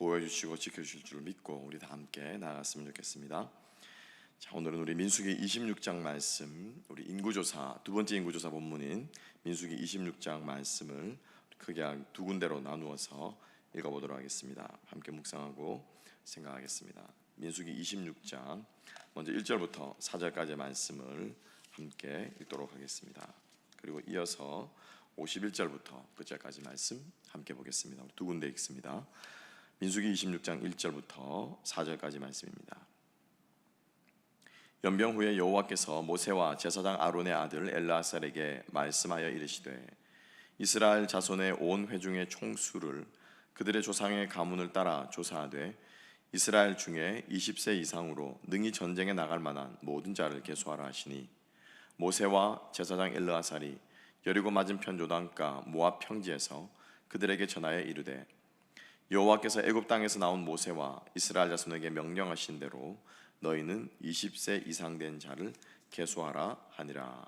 보호해주시고 지켜주실 줄 믿고 우리 다 함께 나아갔으면 좋겠습니다. 자, 오늘은 우리 민수기 26장 말씀, 우리 인구조사 두 번째 인구조사 본문인 민수기 26장 말씀을 크게 두 군데로 나누어서 읽어보도록 하겠습니다. 함께 묵상하고 생각하겠습니다. 민수기 26장 먼저 1절부터 4절까지의 말씀을 함께 읽도록 하겠습니다. 그리고 이어서 51절부터 끝절까지 말씀 함께 보겠습니다. 우리 두 군데 읽습니다. 민수기 26장 1절부터 4절까지 말씀입니다. 연병 후에 여호와께서 모세와 제사장 아론의 아들 엘르아살에게 말씀하여 이르시되 이스라엘 자손의 온 회중의 총수를 그들의 조상의 가문을 따라 조사하되 이스라엘 중에 20세 이상으로 능히 전쟁에 나갈 만한 모든 자를 계수하라 하시니 모세와 제사장 엘르아살이 여리고 맞은편 요단가 모압 평지에서 그들에게 전하여 이르되 여호와께서 애굽 땅에서 나온 모세와 이스라엘 자손에게 명령하신 대로 너희는 20세 이상 된 자를 계수하라 하니라.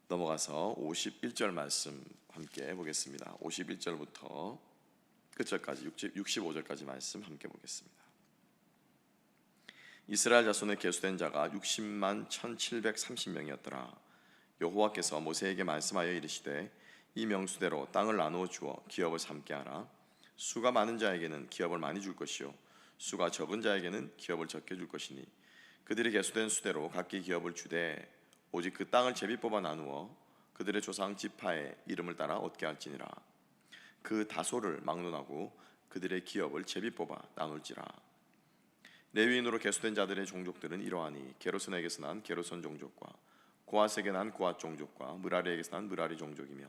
넘어가서 51절 말씀 함께 보겠습니다. 51절부터 끝절까지 65절까지 말씀 함께 보겠습니다. 이스라엘 자손의 계수된 자가 60만 1730명이었더라. 여호와께서 모세에게 말씀하여 이르시되 이 명수대로 땅을 나누어 주어 기업을 삼게 하라. 수가 많은 자에게는 기업을 많이 줄 것이요 수가 적은 자에게는 기업을 적게 줄 것이니 그들이 계수된 수대로 각기 기업을 주되 오직 그 땅을 제비 뽑아 나누어 그들의 조상 지파의 이름을 따라 얻게 할지니라. 그 다소를 막론하고 그들의 기업을 제비 뽑아 나눌지라. 레위인으로 계수된 자들의 종족들은 이러하니 게르손에게서 난 게르손 종족과 고핫에게 난 고핫 종족과 므라리에게서 난 므라리 종족이며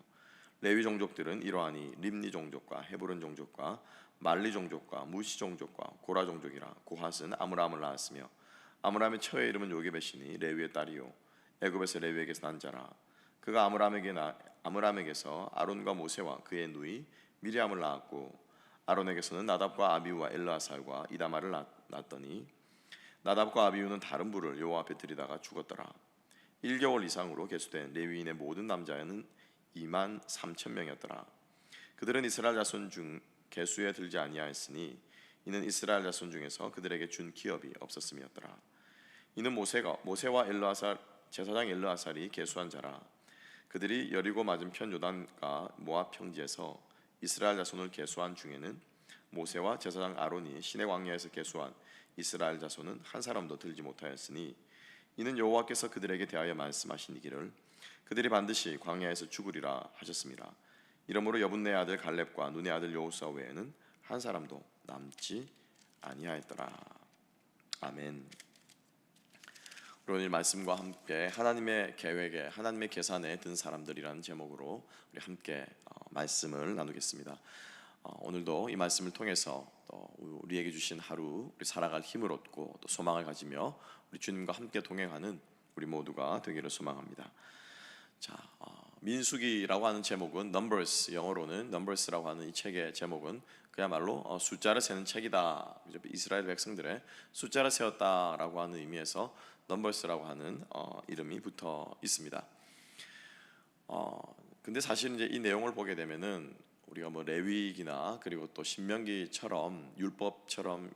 레위 종족들은 이러하니 림니 종족과 헤브론 종족과 말리 종족과 무시 종족과 고라 종족이라. 고핫은 아므람을 낳았으며 아므람의 처의 이름은 요게벳이니 레위의 딸이요 애굽에서 레위에게서 난 자라. 그가 아므람에게서 아론과 모세와 그의 누이 미리암을 낳았고 아론에게서는 나답과 아비우와 엘르아살과 이다말을 낳았더니 나답과 아비우는 다른 불을 여호와 앞에 들이다가 죽었더라. 1개월 이상으로 계수된 레위인의 모든 남자는 2만 3천 명이었더라. 그들은 이스라엘 자손 중 계수에 들지 아니하였으니 이는 이스라엘 자손 중에서 그들에게 준 기업이 없었음이었더라. 이는 모세와 엘르아살 제사장 엘르아살이 계수한 자라. 그들이 여리고 맞은편 요단가 모압 평지에서 이스라엘 자손을 계수한 중에는 모세와 제사장 아론이 시내 광야에서 계수한 이스라엘 자손은 한 사람도 들지 못하였으니 이는 여호와께서 그들에게 대하여 말씀하시기를 그들이 반드시 광야에서 죽으리라 하셨습니다. 이러므로 여분네 아들 갈렙과 눈의 아들 여호수아 외에는 한 사람도 남지 아니하였더라. 아멘. 오늘 말씀과 함께 하나님의 계획에 하나님의 계산에 든 사람들이라는 제목으로 우리 함께 말씀을 나누겠습니다. 오늘도 이 말씀을 통해서 또 우리에게 주신 하루 우리 살아갈 힘을 얻고 또 소망을 가지며 우리 주님과 함께 동행하는 우리 모두가 되기를 소망합니다. 자, 민수기라고 하는 제목은 Numbers, 영어로는 Numbers라고 하는 이 책의 제목은 그야말로 숫자를 세는 책이다. 이스라엘 백성들의 숫자를 세웠다라고 하는 의미에서 Numbers라고 하는 이름이 붙어 있습니다. 근데 사실 이제 이 내용을 보게 되면은 우리가 뭐 레위기나 그리고 또 신명기처럼 율법처럼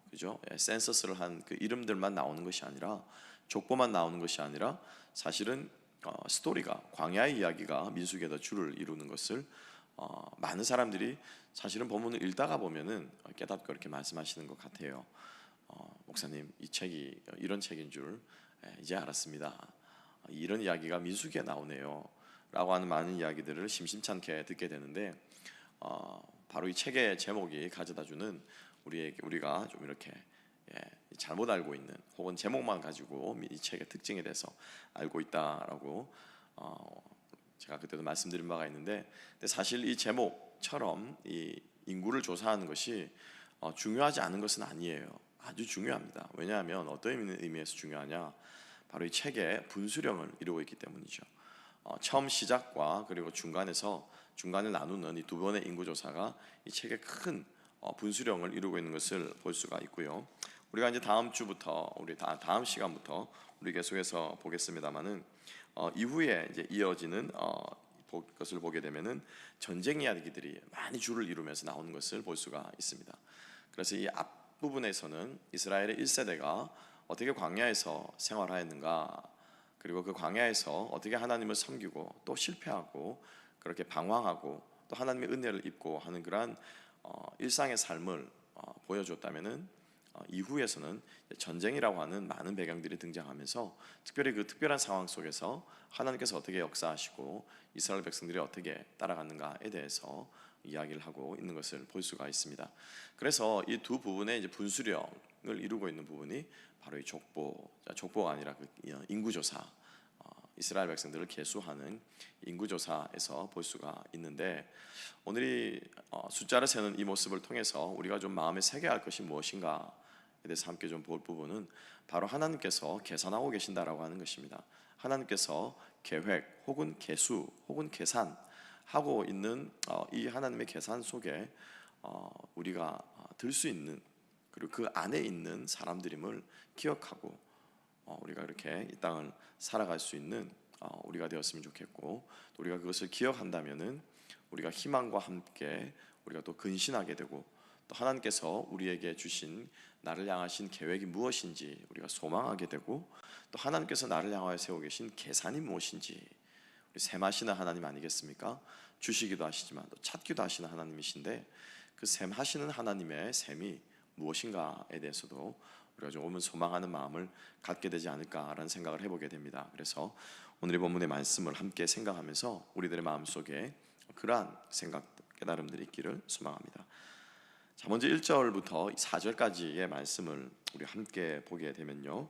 그죠? 센서스를 한 그 이름들만 나오는 것이 아니라 족보만 나오는 것이 아니라 사실은 스토리가 광야의 이야기가 민수기에 더 줄을 이루는 것을 많은 사람들이 사실은 본문을 읽다가 보면은 깨닫고 그렇게 말씀하시는 것 같아요. 목사님 이 책이 이런 책인 줄 이제 알았습니다. 이런 이야기가 민수기에 나오네요 라고 하는 많은 이야기들을 심심찮게 듣게 되는데 바로 이 책의 제목이 가져다주는 우리가 좀 이렇게 잘못 알고 있는 혹은 제목만 가지고 이 책의 특징에 대해서 알고 있다라고 제가 그때도 말씀드린 바가 있는데 근데 사실 이 제목처럼 이 인구를 조사하는 것이 중요하지 않은 것은 아니에요. 아주 중요합니다. 왜냐하면 어떤 의미에서 중요하냐, 바로 이 책의 분수령을 이루고 있기 때문이죠. 처음 시작과 그리고 중간을 나누는 이 두 번의 인구조사가 이 책의 큰 분수령을 이루고 있는 것을 볼 수가 있고요. 우리가 이제 다음 주부터 다음 시간부터 우리 계속해서 보겠습니다만은 이후에 이제 이어지는 것을 보게 되면은 전쟁 이야기들이 많이 줄을 이루면서 나오는 것을 볼 수가 있습니다. 그래서 이 앞부분에서는 이스라엘의 1세대가 어떻게 광야에서 생활하였는가, 그리고 그 광야에서 어떻게 하나님을 섬기고 또 실패하고 그렇게 방황하고 또 하나님의 은혜를 입고 하는 그러한 일상의 삶을 보여줬다면은 이후에서는 전쟁이라고 하는 많은 배경들이 등장하면서 특별히 그 특별한 상황 속에서 하나님께서 어떻게 역사하시고 이스라엘 백성들이 어떻게 따라갔는가에 대해서 이야기를 하고 있는 것을 볼 수가 있습니다. 그래서 이 두 부분의 이제 분수령을 이루고 있는 부분이 바로 이 족보가 아니라 그 인구조사, 이스라엘 백성들을 계수하는 인구조사에서 볼 수가 있는데, 오늘이 숫자를 세는 이 모습을 통해서 우리가 좀 마음에 새겨야 할 것이 무엇인가에 대해서 함께 좀 볼 부분은 바로 하나님께서 계산하고 계신다라고 하는 것입니다. 하나님께서 계획 혹은 계수 혹은 계산하고 있는 이 하나님의 계산 속에 우리가 들 수 있는, 그리고 그 안에 있는 사람들임을 기억하고 우리가 이렇게 이 땅을 살아갈 수 있는 우리가 되었으면 좋겠고, 또 우리가 그것을 기억한다면은 우리가 희망과 함께 우리가 또 근신하게 되고, 또 하나님께서 우리에게 주신 나를 향하신 계획이 무엇인지 우리가 소망하게 되고, 또 하나님께서 나를 향하여 세우고 계신 계산이 무엇인지, 우리 셈하시는 하나님 아니겠습니까? 주시기도 하시지만 또 찾기도 하시는 하나님이신데, 그 셈하시는 하나님의 셈이 무엇인가에 대해서도 우리가 조금은 소망하는 마음을 갖게 되지 않을까라는 생각을 해보게 됩니다. 그래서 오늘의 본문의 말씀을 함께 생각하면서 우리들의 마음속에 그러한 생각, 깨달음들이 있기를 소망합니다. 자, 먼저 1절부터 4절까지의 말씀을 우리 함께 보게 되면요,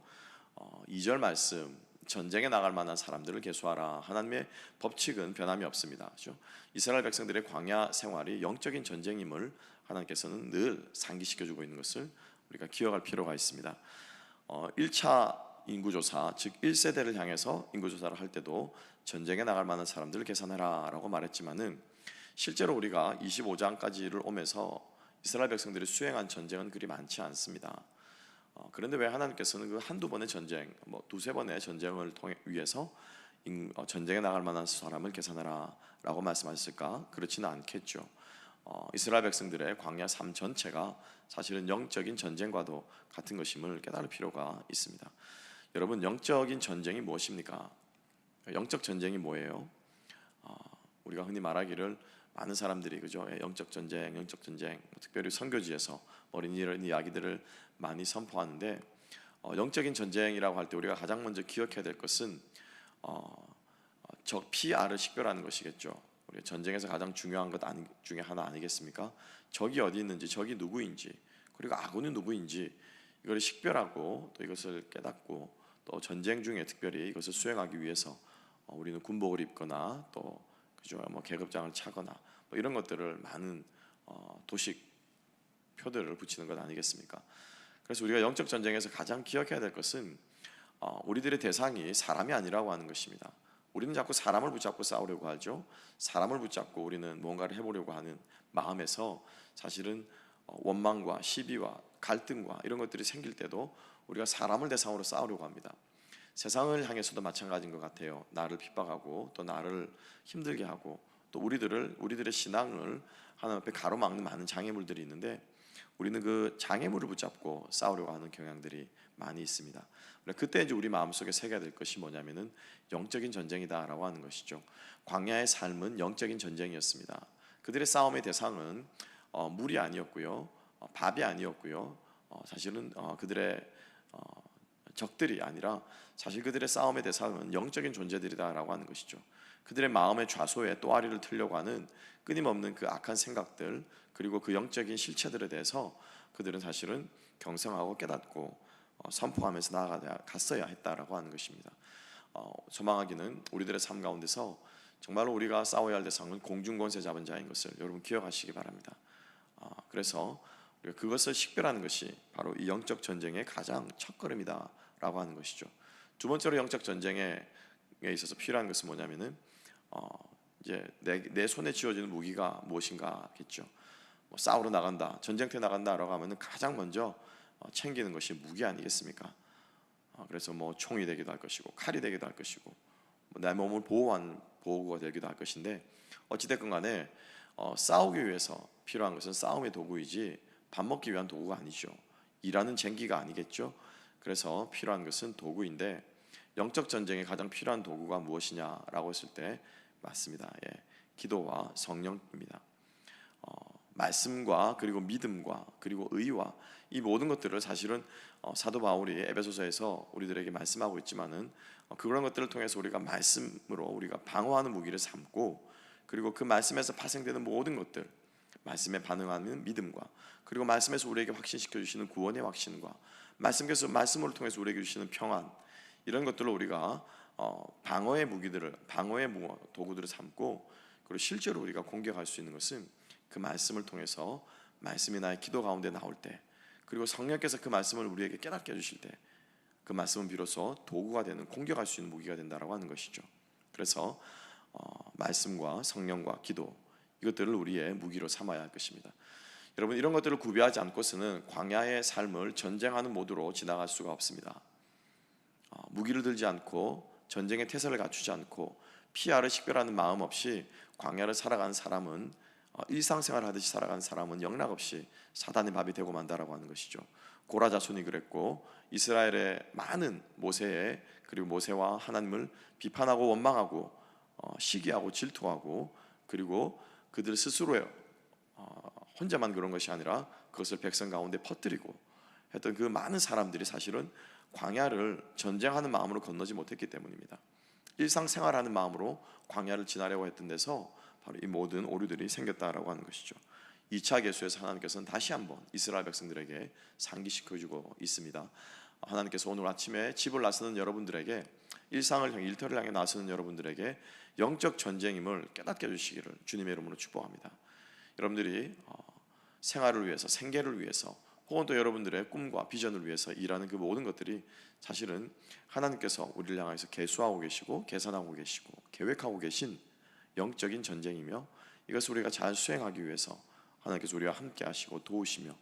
2절 말씀, 전쟁에 나갈 만한 사람들을 계수하라. 하나님의 법칙은 변함이 없습니다. 그렇죠? 이스라엘 백성들의 광야 생활이 영적인 전쟁임을 하나님께서는 늘 상기시켜주고 있는 것을 우리가 기억할 필요가 있습니다. 1차 인구조사, 즉 1세대를 향해서 인구조사를 할 때도 전쟁에 나갈 만한 사람들을 계산해라 라고 말했지만은, 실제로 우리가 25장까지를 오면서 이스라엘 백성들이 수행한 전쟁은 그리 많지 않습니다. 그런데 왜 하나님께서는 그 한두 번의 전쟁, 두세 번의 전쟁을 위해서 전쟁에 나갈 만한 사람을 계산하라 라고 말씀하셨을까? 그렇지는 않겠죠. 이스라엘 백성들의 광야 삶 전체가 사실은 영적인 전쟁과도 같은 것임을 깨달을 필요가 있습니다. 여러분, 영적인 전쟁이 무엇입니까? 영적 전쟁이 뭐예요? 우리가 흔히 말하기를 많은 사람들이 그죠? 영적 전쟁, 특별히 선교지에서 이런 이야기들을 많이 선포하는데, 영적인 전쟁이라고 할 때 우리가 가장 먼저 기억해야 될 것은 적 PR을 식별하는 것이겠죠. 우리 전쟁에서 가장 중요한 것 중에 하나 아니겠습니까? 적이 어디 있는지, 적이 누구인지, 그리고 아군이 누구인지 이걸 식별하고 또 이것을 깨닫고, 또 전쟁 중에 특별히 이것을 수행하기 위해서 우리는 군복을 입거나 또 그죠? 계급장을 차거나 이런 것들을 많은 도식 표들을 붙이는 것 아니겠습니까? 그래서 우리가 영적 전쟁에서 가장 기억해야 될 것은 우리들의 대상이 사람이 아니라고 하는 것입니다. 우리는 자꾸 사람을 붙잡고 싸우려고 하죠. 사람을 붙잡고 우리는 뭔가를 해보려고 하는 마음에서 사실은 원망과 시비와 갈등과 이런 것들이 생길 때도 우리가 사람을 대상으로 싸우려고 합니다. 세상을 향해서도 마찬가지인 것 같아요. 나를 핍박하고 또 나를 힘들게 하고, 또 우리들의 신앙을 하나님 앞에 가로막는 많은 장애물들이 있는데, 우리는 그 장애물을 붙잡고 싸우려고 하는 경향들이 많이 있습니다. 그때 이제 우리 마음속에 새겨야 될 것이 뭐냐면은 영적인 전쟁이다라고 하는 것이죠. 광야의 삶은 영적인 전쟁이었습니다. 그들의 싸움의 대상은 물이 아니었고요, 밥이 아니었고요, 사실은 그들의 적들이 아니라 사실 그들의 싸움의 대상은 영적인 존재들이다라고 하는 것이죠. 그들의 마음의 좌소에 또아리를 틀려고 하는 끊임없는 그 악한 생각들, 그리고 그 영적인 실체들에 대해서 그들은 사실은 경성하고 깨닫고 선포하면서 나아갔어야 했다라고 하는 것입니다. 소망하기는 우리들의 삶 가운데서 정말로 우리가 싸워야 할 대상은 공중권세 잡은 자인 것을 여러분 기억하시기 바랍니다. 그래서 우리가 그것을 식별하는 것이 바로 이 영적 전쟁의 가장 첫걸음이다라고 하는 것이죠. 두 번째로 영적 전쟁에 있어서 필요한 것은 뭐냐면은 이제 내 손에 쥐어지는 무기가 무엇인가겠죠. 싸우러 나간다, 전쟁터에 나간다라고 하면은 가장 먼저 챙기는 것이 무기 아니겠습니까? 그래서 총이 되기도 할 것이고 칼이 되기도 할 것이고 내 몸을 보호한 보호구가 되기도 할 것인데, 어찌됐건 간에 싸우기 위해서 필요한 것은 싸움의 도구이지 밥 먹기 위한 도구가 아니죠. 일하는 쟁기가 아니겠죠. 그래서 필요한 것은 도구인데, 영적 전쟁에 가장 필요한 도구가 무엇이냐라고 했을 때 맞습니다. 기도와 성령입니다. 말씀과 그리고 믿음과 그리고 의와 이 모든 것들을 사실은 사도 바울이 에베소서에서 우리들에게 말씀하고 있지만은 그런 것들을 통해서 우리가 말씀으로 우리가 방어하는 무기를 삼고, 그리고 그 말씀에서 파생되는 모든 것들, 말씀에 반응하는 믿음과 그리고 말씀에서 우리에게 확신시켜 주시는 구원의 확신과 말씀께서 말씀을 통해서 우리에게 주시는 평안, 이런 것들로 우리가 방어의 무기들을, 방어의 도구들을 삼고, 그리고 실제로 우리가 공격할 수 있는 것은 그 말씀을 통해서, 말씀이 나의 기도 가운데 나올 때, 그리고 성령께서 그 말씀을 우리에게 깨닫게 해주실 때, 그 말씀은 비로소 도구가 되는, 공격할 수 있는 무기가 된다라고 하는 것이죠. 그래서 말씀과 성령과 기도, 이것들을 우리의 무기로 삼아야 할 것입니다. 여러분, 이런 것들을 구비하지 않고서는 광야의 삶을 전쟁하는 모드로 지나갈 수가 없습니다. 무기를 들지 않고 전쟁의 태세를 갖추지 않고 피하를 식별하는 마음 없이 광야를 살아가는 사람은, 일상생활 하듯이 살아가는 사람은 영락없이 사단의 밥이 되고 만다라고 하는 것이죠. 고라 자손이 그랬고, 이스라엘의 많은 모세의, 그리고 모세와 하나님을 비판하고 원망하고 시기하고 질투하고, 그리고 그들 스스로의 혼자만 그런 것이 아니라 그것을 백성 가운데 퍼뜨리고 했던 그 많은 사람들이 사실은 광야를 전쟁하는 마음으로 건너지 못했기 때문입니다. 일상생활하는 마음으로 광야를 지나려고 했던 데서 바로 이 모든 오류들이 생겼다라고 하는 것이죠. 2차 계수에서 하나님께서는 다시 한번 이스라엘 백성들에게 상기시켜주고 있습니다. 하나님께서 오늘 아침에 집을 나서는 여러분들에게, 일상을 향해, 일터를 향해 나서는 여러분들에게 영적 전쟁임을 깨닫게 해주시기를 주님의 이름으로 축복합니다. 여러분들이 생활을 위해서, 생계를 위해서, 혹은 또 여러분들의 꿈과 비전을 위해서 일하는 그 모든 것들이 사실은 하나님께서 우리를 향해서 계수하고 계시고 계산하고 계시고 계획하고 계신 영적인 전쟁이며, 이것을 우리가 잘 수행하기 위해서 하나님께서 우리와 함께 하시고 도우시며,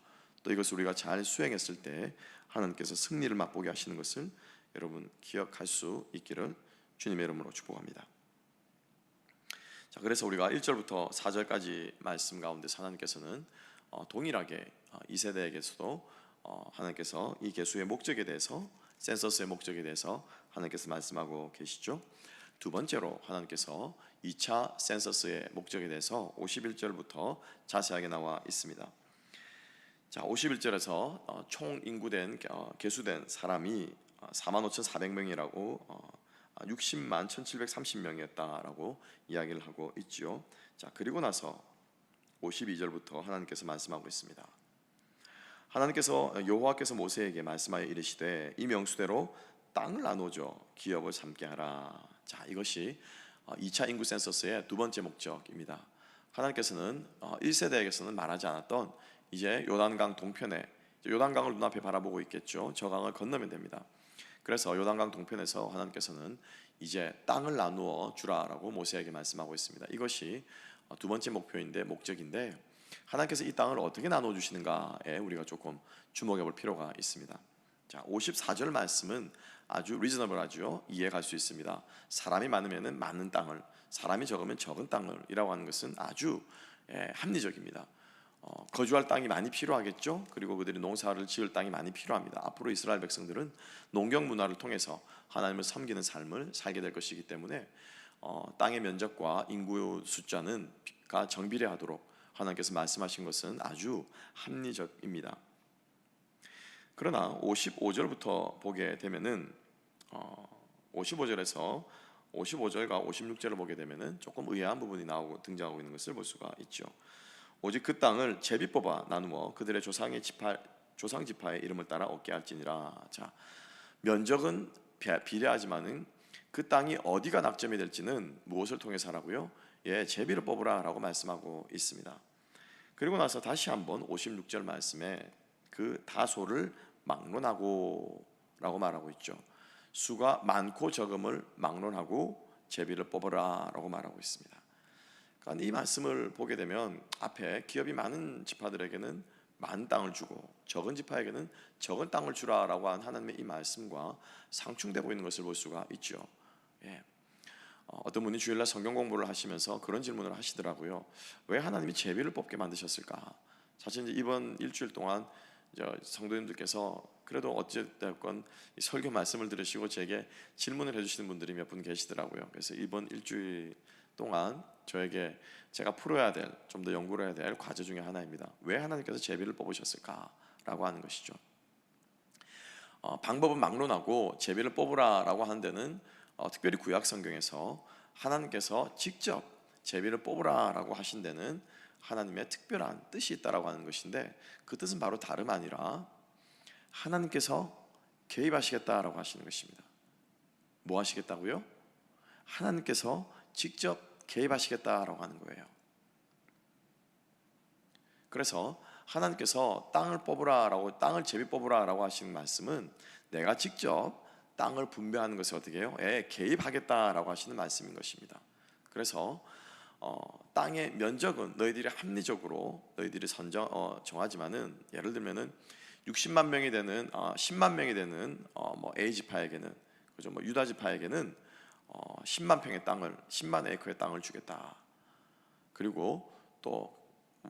또 이것을 우리가 잘 수행했을 때 하나님께서 승리를 맛보게 하시는 것을 여러분 기억할 수 있기를 주님의 이름으로 축복합니다. 자, 그래서 우리가 1절부터 4절까지 말씀 가운데 하나님께서는 동일하게 이 세대에게서도 하나님께서 이 계수의 목적에 대해서, 센서스의 목적에 대해서 하나님께서 말씀하고 계시죠. 두 번째로 하나님께서 2차 센서스의 목적에 대해서 51절부터 자세하게 나와 있습니다. 자, 51절에서 총 인구된, 계수된 사람이 45,400명이라고 60만 1,730명이었다라고 이야기를 하고 있지요. 자, 그리고 나서 52절부터 하나님께서 말씀하고 있습니다. 하나님께서, 여호와께서 모세에게 말씀하여 이르시되 이 명수대로 땅을 나누어줘 기업을 삼게 하라. 자, 이것이 2차 인구 센서스의 두 번째 목적입니다. 하나님께서는 1세대에게서는 말하지 않았던, 이제 요단강 동편에, 요단강을 눈앞에 바라보고 있겠죠. 저 강을 건너면 됩니다. 그래서 요단강 동편에서 하나님께서는 이제 땅을 나누어 주라라고 모세에게 말씀하고 있습니다. 이것이 두 번째 목적인데, 하나님께서 이 땅을 어떻게 나누어 주시는가에 우리가 조금 주목해 볼 필요가 있습니다. 자, 54절 말씀은 아주 리저너블하죠. 이해할 수 있습니다. 사람이 많으면 많은 땅을, 사람이 적으면 적은 땅을 이라고 하는 것은 아주 합리적입니다. 거주할 땅이 많이 필요하겠죠. 그리고 그들이 농사를 지을 땅이 많이 필요합니다. 앞으로 이스라엘 백성들은 농경 문화를 통해서 하나님을 섬기는 삶을 살게 될 것이기 때문에 땅의 면적과 인구 숫자는 정비례하도록 하나님께서 말씀하신 것은 아주 합리적입니다. 그러나 55절부터 보게 되면은 55절에서 55절과 56절을 보게 되면은 조금 의아한 부분이 등장하고 있는 것을 볼 수가 있죠. 오직 그 땅을 제비 뽑아 나누어 그들의 조상 지파의 이름을 따라 얻게 할지니라. 자, 면적은 비례하지만은 그 땅이 어디가 낙점이 될지는 무엇을 통해서 하라고요? 제비를 뽑으라라고 말씀하고 있습니다. 그리고 나서 다시 한번 56절 말씀에 그 다소를 막론하고라고 말하고 있죠. 수가 많고 적음을 막론하고 제비를 뽑으라라고 말하고 있습니다. 그러니까 이 말씀을 보게 되면 앞에 기업이 많은 지파들에게는 많은 땅을 주고 적은 지파에게는 적은 땅을 주라라고 한 하나님의 이 말씀과 상충되고 있는 것을 볼 수가 있죠. 어떤 분이 주일날 성경 공부를 하시면서 그런 질문을 하시더라고요. 왜 하나님이 제비를 뽑게 만드셨을까? 사실 이제 이번 일주일 동안 성도님들께서 그래도 어찌됐건 설교 말씀을 들으시고 제게 질문을 해주시는 분들이 몇 분 계시더라고요. 그래서 이번 일주일 동안 저에게 제가 풀어야 될, 좀 더 연구를 해야 될 과제 중에 하나입니다. 왜 하나님께서 제비를 뽑으셨을까라고 하는 것이죠. 방법은 막론하고 제비를 뽑으라라고 하는 데는 특별히 구약 성경에서 하나님께서 직접 제비를 뽑으라라고 하신 데는 하나님의 특별한 뜻이 있다라고 하는 것인데, 그 뜻은 바로 다름 아니라 하나님께서 개입하시겠다라고 하시는 것입니다. 뭐 하시겠다고요? 하나님께서 직접 개입하시겠다라고 하는 거예요. 그래서 하나님께서 땅을 뽑으라라고, 땅을 제비 뽑으라라고 하시는 말씀은 내가 직접 땅을 분배하는 것을 어떻게 해요? 개입하겠다라고 하시는 말씀인 것입니다. 그래서 땅의 면적은 너희들이 합리적으로 너희들이 정하지만은, 예를 들면은 60만 명이 되는 10만 명이 되는 뭐 A 지파에게는, 그죠? 뭐 유다 지파에게는 10만 평의 땅을, 10만 에이커의 땅을 주겠다. 그리고 또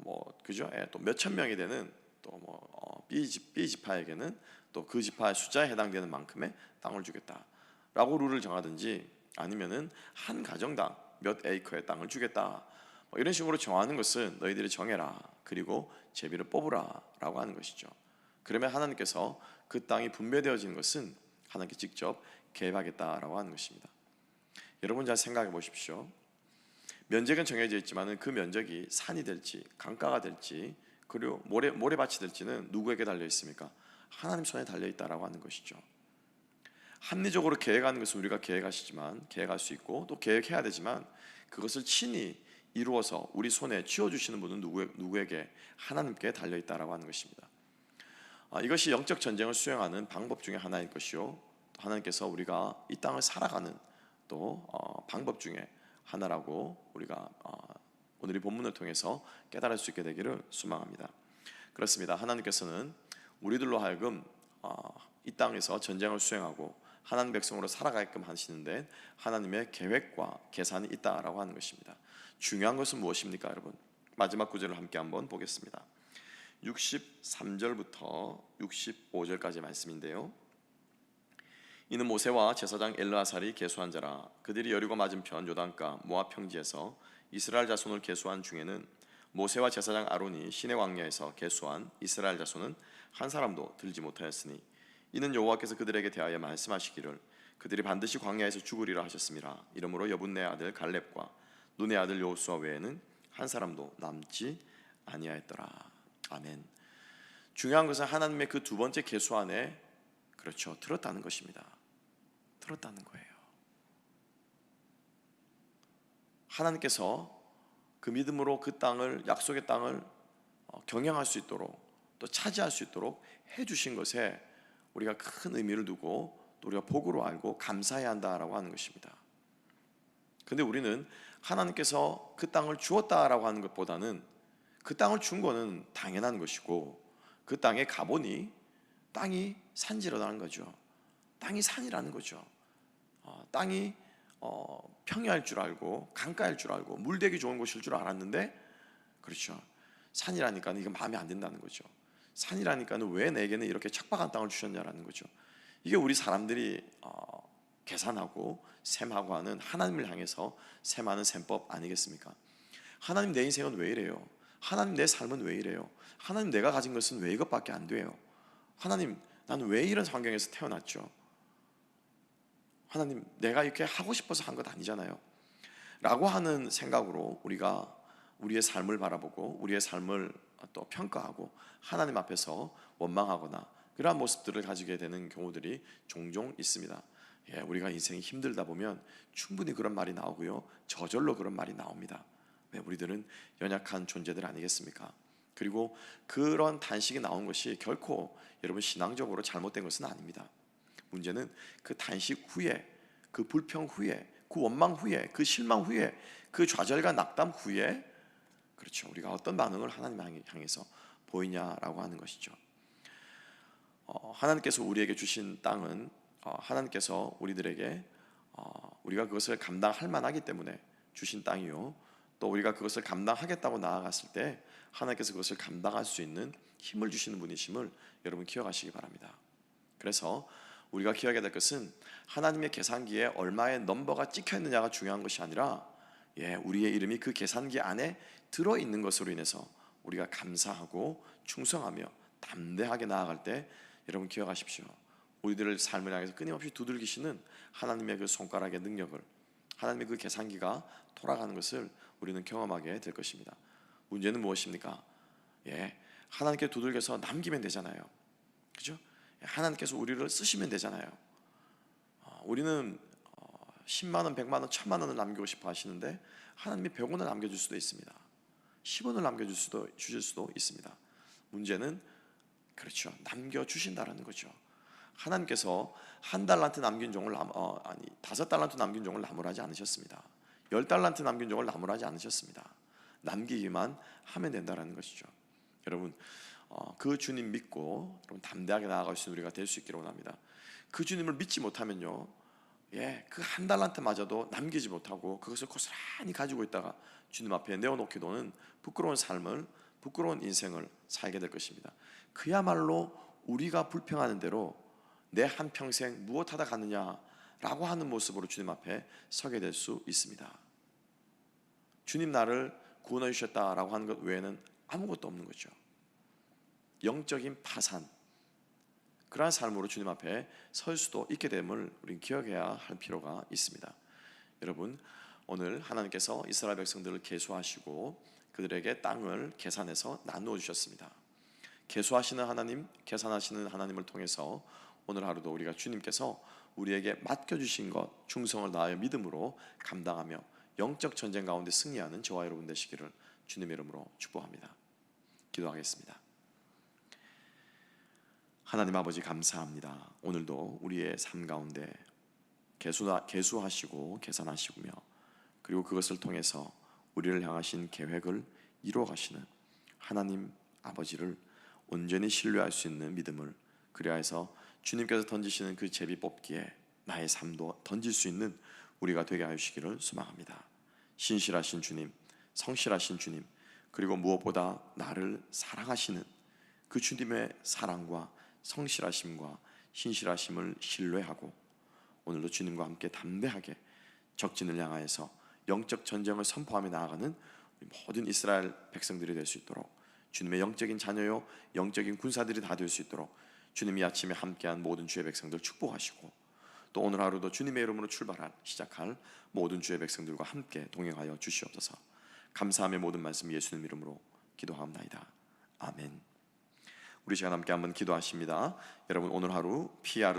뭐 그죠? 또 몇천 명이 되는 또 뭐 B 지파에게는 또 그 지파의 숫자에 해당되는 만큼의 땅을 주겠다라고 룰을 정하든지, 아니면은 한 가정당 몇 에이커의 땅을 주겠다, 뭐 이런 식으로 정하는 것은 너희들이 정해라, 그리고 제비를 뽑으라라고 하는 것이죠. 그러면 하나님께서 그 땅이 분배되어지는 것은 하나님께 직접 개입하겠다라고 하는 것입니다. 여러분 잘 생각해 보십시오. 면적은 정해져 있지만 그 면적이 산이 될지 강가가 될지 그리고 모래밭이 될지는 누구에게 달려 있습니까? 하나님 손에 달려 있다라고 하는 것이죠. 합리적으로 계획하는 것은 우리가 계획할 수 있고 또 계획해야 되지만, 그것을 친히 이루어서 우리 손에 쥐어주시는 분은 누구에게? 하나님께 달려 있다라고 하는 것입니다. 이것이 영적 전쟁을 수행하는 방법 중에 하나일 것이요, 하나님께서 우리가 이 땅을 살아가는 또 방법 중에 하나라고 우리가 오늘 이 본문을 통해서 깨달을 수 있게 되기를 소망합니다. 그렇습니다. 하나님께서는 우리들로 하여금 이 땅에서 전쟁을 수행하고 하나님 백성으로 살아가게끔 하시는데 하나님의 계획과 계산이 있다라고 하는 것입니다. 중요한 것은 무엇입니까, 여러분? 마지막 구절을 함께 한번 보겠습니다. 63절부터 65절까지 말씀인데요. 이는 모세와 제사장 엘르아살이 계수한 자라. 그들이 여리고 맞은편 요단가 모압 평지에서 이스라엘 자손을 계수한 중에는 모세와 제사장 아론이 시내 광야에서 계수한 이스라엘 자손은 한 사람도 들지 못하였으니, 이는 여호와께서 그들에게 대하여 말씀하시기를 그들이 반드시 광야에서 죽으리라 하셨음이라. 이러므로 여분네 아들 갈렙과 눈의 아들 여호수아 외에는 한 사람도 남지 아니하였더라. 아멘. 중요한 것은 하나님의 그 두 번째 계수 안에, 그렇죠, 들었다는 것입니다. 들었다는 거예요. 하나님께서 그 믿음으로 그 땅을, 약속의 땅을 경영할 수 있도록 또 차지할 수 있도록 해주신 것에 우리가 큰 의미를 두고 또 우리가 복으로 알고 감사해야 한다라고 하는 것입니다. 그런데 우리는 하나님께서 그 땅을 주었다라고 하는 것보다는 그 땅을 준 거는 당연한 것이고, 그 땅에 가보니 땅이 산지라는 거죠. 땅이 산이라는 거죠. 땅이 평야일 줄 알고 강가일 줄 알고 물되기 좋은 곳일 줄 알았는데, 그렇죠, 산이라니까 이게 마음에 안 든다는 거죠. 산이라니까 왜 내게는 이렇게 척박한 땅을 주셨냐라는 거죠. 이게 우리 사람들이 계산하고 셈하고 하는, 하나님을 향해서 셈하는 셈법 아니겠습니까? 하나님 내 인생은 왜 이래요? 하나님 내 삶은 왜 이래요? 하나님 내가 가진 것은 왜 이것밖에 안 돼요? 하나님 나는 왜 이런 환경에서 태어났죠? 하나님 내가 이렇게 하고 싶어서 한 것 아니잖아요 라고 하는 생각으로 우리가 우리의 삶을 바라보고 우리의 삶을 또 평가하고 하나님 앞에서 원망하거나 그러한 모습들을 가지게 되는 경우들이 종종 있습니다. 우리가 인생이 힘들다 보면 충분히 그런 말이 나오고요, 저절로 그런 말이 나옵니다. 왜? 우리들은 연약한 존재들 아니겠습니까? 그리고 그런 단식이 나온 것이 결코 여러분 신앙적으로 잘못된 것은 아닙니다. 문제는 그 단식 후에, 그 불평 후에, 그 원망 후에, 그 실망 후에, 그 좌절과 낙담 후에, 그렇죠, 우리가 어떤 반응을 하나님 향해서 보이냐라고 하는 것이죠. 하나님께서 우리에게 주신 땅은 하나님께서 우리들에게 우리가 그것을 감당할 만하기 때문에 주신 땅이요, 또 우리가 그것을 감당하겠다고 나아갔을 때 하나님께서 그것을 감당할 수 있는 힘을 주시는 분이심을 여러분 기억하시기 바랍니다. 그래서 우리가 기억해야 될 것은 하나님의 계산기에 얼마의 넘버가 찍혀 있느냐가 중요한 것이 아니라 우리의 이름이 그 계산기 안에 들어있는 것으로 인해서 우리가 감사하고 충성하며 담대하게 나아갈 때 여러분 기억하십시오. 우리들의 삶을 향해서 끊임없이 두들기시는 하나님의 그 손가락의 능력을, 하나님의 그 계산기가 돌아가는 것을 우리는 경험하게 될 것입니다. 문제는 무엇입니까? 하나님께 두들겨서 남기면 되잖아요. 그죠? 하나님께서 우리를 쓰시면 되잖아요. 우리는 10만 원, 100만 원, 1000만 원을 남기고 싶어 하시는데 하나님이 100원을 남겨줄 수도 있습니다. 10원을 주실 수도 있습니다. 문제는 그렇죠, 남겨주신다라는 거죠. 하나님께서 1달란트 남긴 종을 5달란트 남긴 종을 나무라지 않으셨습니다. 10달란트 남긴 종을 나무라지 않으셨습니다. 남기기만 하면 된다라는 것이죠. 여러분, 그 주님 믿고 여러분 담대하게 나아갈 수 있는 우리가 될 수 있기를 원합니다. 그 주님을 믿지 못하면요, 그 1달란트마저도 남기지 못하고 그것을 고스란히 가지고 있다가 주님 앞에 내어놓기도는 부끄러운 삶을, 부끄러운 인생을 살게 될 것입니다. 그야말로 우리가 불평하는 대로 내 한평생 무엇하다 갔느냐라고 하는 모습으로 주님 앞에 서게 될 수 있습니다. 주님 나를 구원해 주셨다라고 하는 것 외에는 아무것도 없는 거죠. 영적인 파산, 그러한 삶으로 주님 앞에 설 수도 있게 됨을 우리는 기억해야 할 필요가 있습니다. 여러분, 오늘 하나님께서 이스라엘 백성들을 계수하시고 그들에게 땅을 계산해서 나누어 주셨습니다. 계수하시는 하나님, 계산하시는 하나님을 통해서 오늘 하루도 우리가 주님께서 우리에게 맡겨주신 것 충성을 다하여 믿음으로 감당하며 영적 전쟁 가운데 승리하는 저와 여러분 되시기를 주님의 이름으로 축복합니다. 기도하겠습니다. 하나님 아버지, 감사합니다. 오늘도 우리의 삶 가운데 계수하시고 계산하시며 그리고 그것을 통해서 우리를 향하신 계획을 이루어가시는 하나님 아버지를 온전히 신뢰할 수 있는 믿음을, 그리하여서 주님께서 던지시는 그 제비 뽑기에 나의 삶도 던질 수 있는 우리가 되게 하시기를 소망합니다. 신실하신 주님, 성실하신 주님, 그리고 무엇보다 나를 사랑하시는 그 주님의 사랑과 성실하심과 신실하심을 신뢰하고 오늘도 주님과 함께 담대하게 적진을 향하여서 영적 전쟁을 선포하며 나아가는 모든 이스라엘 백성들이 될 수 있도록, 주님의 영적인 자녀요 영적인 군사들이 다 될 수 있도록 주님이 아침에 함께한 모든 주의 백성들 축복하시고, 또 오늘 하루도 주님의 이름으로 시작할 모든 주의 백성들과 함께 동행하여 주시옵소서. 감사함의 모든 말씀 예수님 이름으로 기도하옵나이다. 아멘. 우리 시간 함께 한번 기도하십니다. 여러분, 오늘 하루 PR을